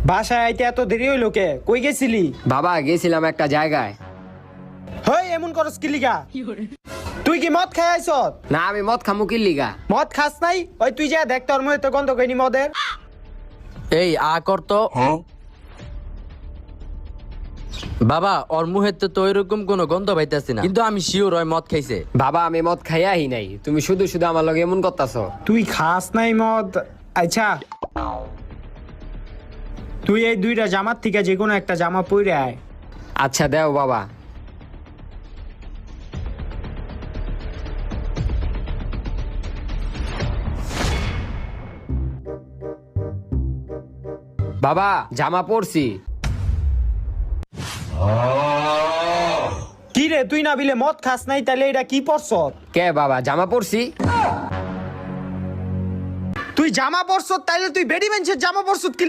বাসায় আইতে এত দেরি হইলো কে? কই গেছিলি? বাবা গেছিলাম একটা জায়গায়। হই এমন করস কি লিগা? তুই কি মদ খাই আইছত? না আমি মদ খামু কি লিগা? মদ খাস নাই? ওই তুই যা দেখ তোর মুখে তো গন্ধ কইনি মদের। এই আ কর তো। বাবা ওর মুহের তো ওইরকম কোনো গন্ধ পাইতেছি না, কিন্তু আমি শিওর ওই মদ খাইছে। বাবা আমি মদ খাইয়াই নাই, তুমি শুধু শুধু আমার লগে এমন করতাছো। তুই খাস নাই মদ? আচ্ছা তুই এই দুইটা জামার থেকে যে কোনো একটা জামা পরে আয়। আচ্ছা দেও বাবা। বাবা জামা পরছি। কি রে তুই না বিলে মদ খাস নাই, তাহলে এটা কি পরছ? কে বাবা জামা পরছি? তুই জামা পরছ তাইলে তুই বেডি বেঞ্চের জামা পরছ কি?